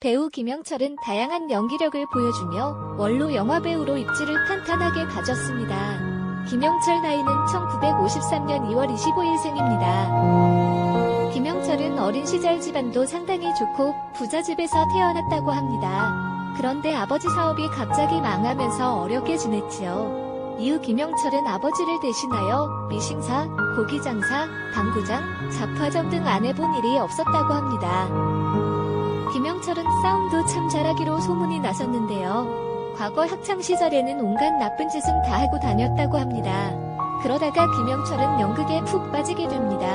배우 김영철은 다양한 연기력을 보여주며 원로 영화배우로 입지를 탄탄하게 가졌습니다. 김영철 나이는 1953년 2월 25일생입니다. 김영철은 어린 시절 집안도 상당히 좋고 부잣집에서 태어났다고 합니다. 그런데 아버지 사업이 갑자기 망하면서 어렵게 지냈지요. 이후 김영철은 아버지를 대신하여 미싱사, 고기장사, 당구장, 잡화점 등 안 해본 일이 없었다고 합니다. 김영철은 싸움도 참 잘하기로 소문이 났었는데요. 과거 학창시절에는 온갖 나쁜 짓은 다 하고 다녔다고 합니다. 그러다가 김영철은 연극에 푹 빠지게 됩니다.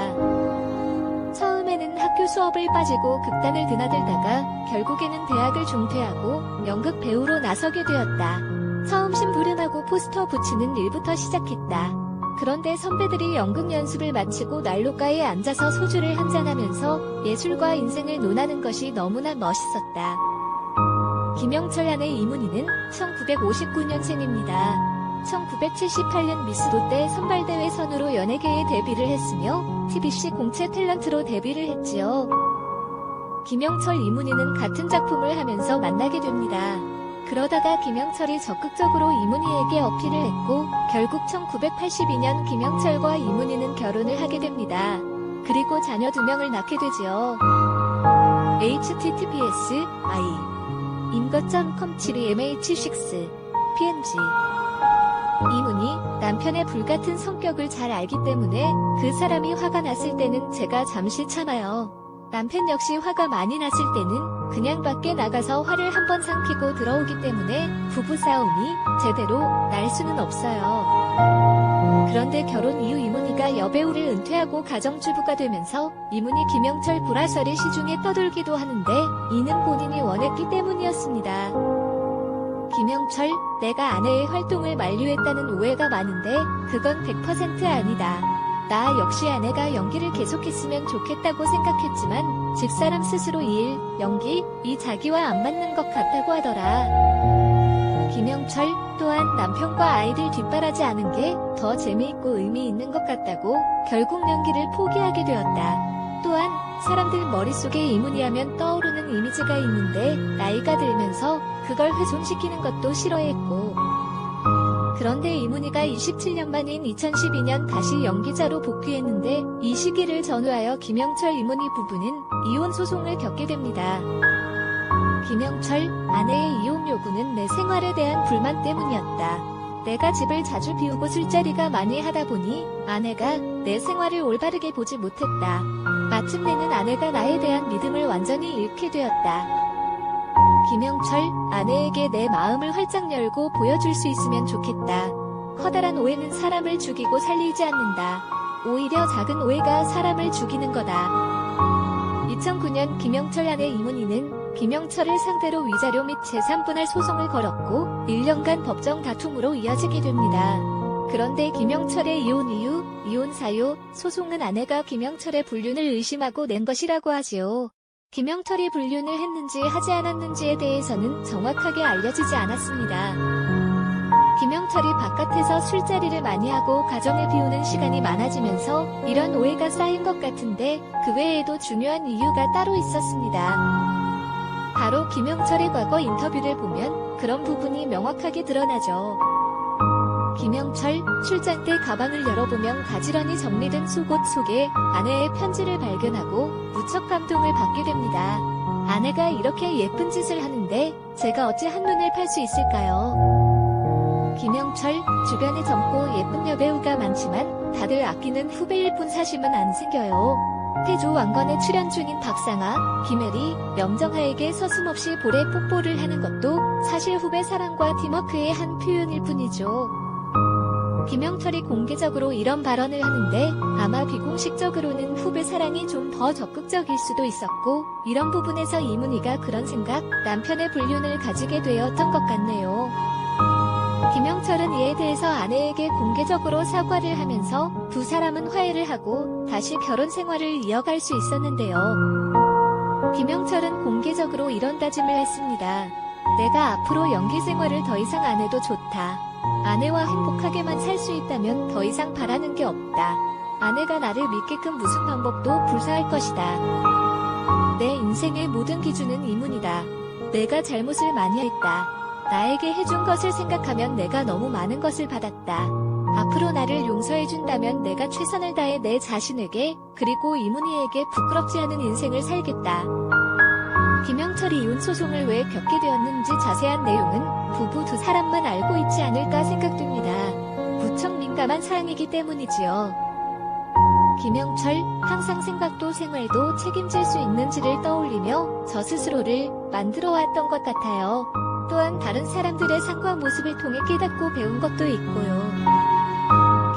처음에는 학교 수업을 빠지고 극단을 드나들다가 결국에는 대학을 중퇴하고 연극 배우로 나서게 되었다. 처음 심부름하고 포스터 붙이는 일부터 시작했다. 그런데 선배들이 연극 연습을 마치고 난로가에 앉아서 소주를 한잔하면서 예술과 인생을 논하는 것이 너무나 멋있었다. 김영철 아내 이문희는 1959년생입니다. 1978년 미스 롯데 선발대회 선우로 연예계에 데뷔를 했으며 TBC 공채 탤런트로 데뷔를 했지요. 김영철 이문희는 같은 작품을 하면서 만나게 됩니다. 그러다가 김영철이 적극적으로 이문희에게 어필을 했고 결국 1982년 김영철과 이문희는 결혼을 하게 됩니다. 그리고 자녀 2명을 낳게 되지요. https://i 인것.com 72mh6 png 이문희, 남편의 불같은 성격을 잘 알기 때문에 그 사람이 화가 났을 때는 제가 잠시 참아요. 남편 역시 화가 많이 났을 때는 그냥 밖에 나가서 화를 한번 삼키고 들어오기 때문에 부부싸움이 제대로 날 수는 없어요. 그런데 결혼 이후 이문희가 여배우를 은퇴하고 가정주부가 되면서 이문희 김영철 불화설이 시중에 떠돌기도 하는데 이는 본인이 원했기 때문이었습니다. 김영철, 내가 아내의 활동을 만류했다는 오해가 많은데 그건 100% 아니다. 나 역시 아내가 연기를 계속했으면 좋겠다고 생각했지만 집사람 스스로 이 일, 연기, 이 자기와 안 맞는 것 같다고 하더라. 김영철 또한 남편과 아이들 뒷바라지 하는 게 더 재미있고 의미 있는 것 같다고 결국 연기를 포기하게 되었다. 또한 사람들 머릿속에 이문희 하면 떠오르는 이미지가 있는데 나이가 들면서 그걸 훼손시키는 것도 싫어했고 그런데 이문희가 27년 만인 2012년 다시 연기자로 복귀했는데 이 시기를 전후하여 김영철 이문희 부부는 이혼 소송을 겪게 됩니다. 김영철, 아내의 이혼 요구는 내 생활에 대한 불만 때문이었다. 내가 집을 자주 비우고 술자리가 많이 하다 보니 아내가 내 생활을 올바르게 보지 못했다. 마침내는 아내가 나에 대한 믿음을 완전히 잃게 되었다. 김영철, 아내에게 내 마음을 활짝 열고 보여줄 수 있으면 좋겠다. 커다란 오해는 사람을 죽이고 살리지 않는다. 오히려 작은 오해가 사람을 죽이는 거다. 2009년 김영철 아내 이문희는 김영철을 상대로 위자료 및 재산분할 소송을 걸었고 1년간 법정 다툼으로 이어지게 됩니다. 그런데 김영철의 이혼 이유, 이혼 사유, 소송은 아내가 김영철의 불륜을 의심하고 낸 것이라고 하지요. 김영철이 불륜을 했는지 하지 않았는지에 대해서는 정확하게 알려지지 않았습니다. 김영철이 바깥에서 술자리를 많이 하고 가정을 비우는 시간이 많아지면서 이런 오해가 쌓인 것 같은데 그 외에도 중요한 이유가 따로 있었습니다. 바로 김영철의 과거 인터뷰를 보면 그런 부분이 명확하게 드러나죠. 김영철, 출장 때 가방을 열어보면 가지런히 정리된 속옷 속에 아내의 편지를 발견하고 무척 감동을 받게 됩니다. 아내가 이렇게 예쁜 짓을 하는데 제가 어찌 한눈을 팔 수 있을까요? 김영철, 주변에 젊고 예쁜 여배우가 많지만 다들 아끼는 후배일 뿐 사심은 안 생겨요. 태조 왕건에 출연 중인 박상아, 김혜리, 염정아에게 서슴없이 볼에 뽀뽀를 하는 것도 사실 후배 사랑과 팀워크의 한 표현일 뿐이죠. 김영철이 공개적으로 이런 발언을 하는데 아마 비공식적으로는 후배 사랑이 좀 더 적극적일 수도 있었고 이런 부분에서 이문희가 그런 생각, 남편의 불륜을 가지게 되었던 것 같네요. 김영철은 이에 대해서 아내에게 공개적으로 사과를 하면서 두 사람은 화해를 하고 다시 결혼 생활을 이어갈 수 있었는데요. 김영철은 공개적으로 이런 다짐을 했습니다. 내가 앞으로 연기 생활을 더 이상 안 해도 좋다. 아내와 행복하게만 살 수 있다면 더 이상 바라는 게 없다. 아내가 나를 믿게끔 무슨 방법도 불사할 것이다. 내 인생의 모든 기준은 이문이다. 내가 잘못을 많이 했다. 나에게 해준 것을 생각하면 내가 너무 많은 것을 받았다. 앞으로 나를 용서해준다면 내가 최선을 다해 내 자신에게 그리고 이문희에게 부끄럽지 않은 인생을 살겠다. 김영철이 이혼 소송을 왜 겪게 되었는지 자세한 내용은 부부 두 사람만 알고 있지 않을까 생각됩니다. 무척 민감한 사항이기 때문이지요. 김영철, 항상 생각도 생활도 책임질 수 있는지를 떠올리며 저 스스로를 만들어왔던 것 같아요. 또한 다른 사람들의 삶과 모습을 통해 깨닫고 배운 것도 있고요.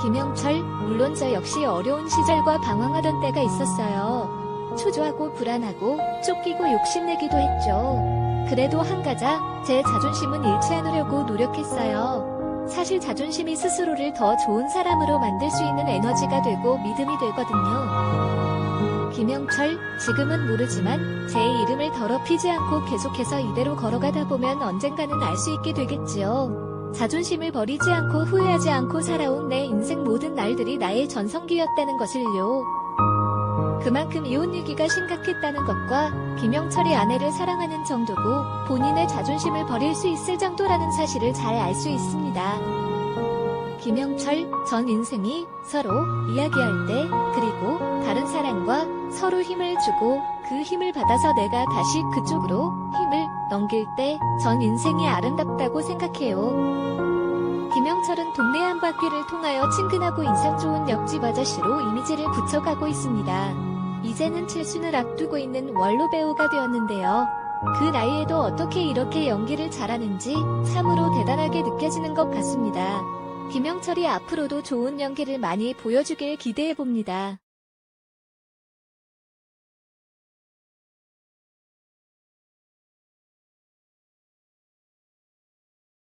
김영철, 물론 저 역시 어려운 시절과 방황하던 때가 있었어요. 초조하고 불안하고 쫓기고 욕심내기도 했죠. 그래도 한가자 제 자존심은 잃지 않으려고 노력했어요. 사실 자존심이 스스로를 더 좋은 사람으로 만들 수 있는 에너지가 되고 믿음이 되거든요. 김영철, 지금은 모르지만 제 이름을 더럽히지 않고 계속해서 이대로 걸어가다 보면 언젠가는 알 수 있게 되겠지요. 자존심을 버리지 않고 후회하지 않고 살아온 내 인생 모든 날들이 나의 전성기였다는 것을요. 그만큼 이혼 위기가 심각했다는 것과 김영철이 아내를 사랑하는 정도고 본인의 자존심을 버릴 수 있을 정도라는 사실을 잘 알 수 있습니다. 김영철, 전 인생이 서로 이야기할 때 그리고 다른 사람과 서로 힘을 주고 그 힘을 받아서 내가 다시 그쪽으로 힘을 넘길 때 전 인생이 아름답다고 생각해요. 김영철은 동네 한 바퀴를 통하여 친근하고 인상 좋은 옆집 아저씨로 이미지를 붙여가고 있습니다. 이제는 칠순을 앞두고 있는 원로 배우가 되었는데요. 그 나이에도 어떻게 이렇게 연기를 잘하는지 참으로 대단하게 느껴지는 것 같습니다. 김영철이 앞으로도 좋은 연기를 많이 보여주길 기대해봅니다.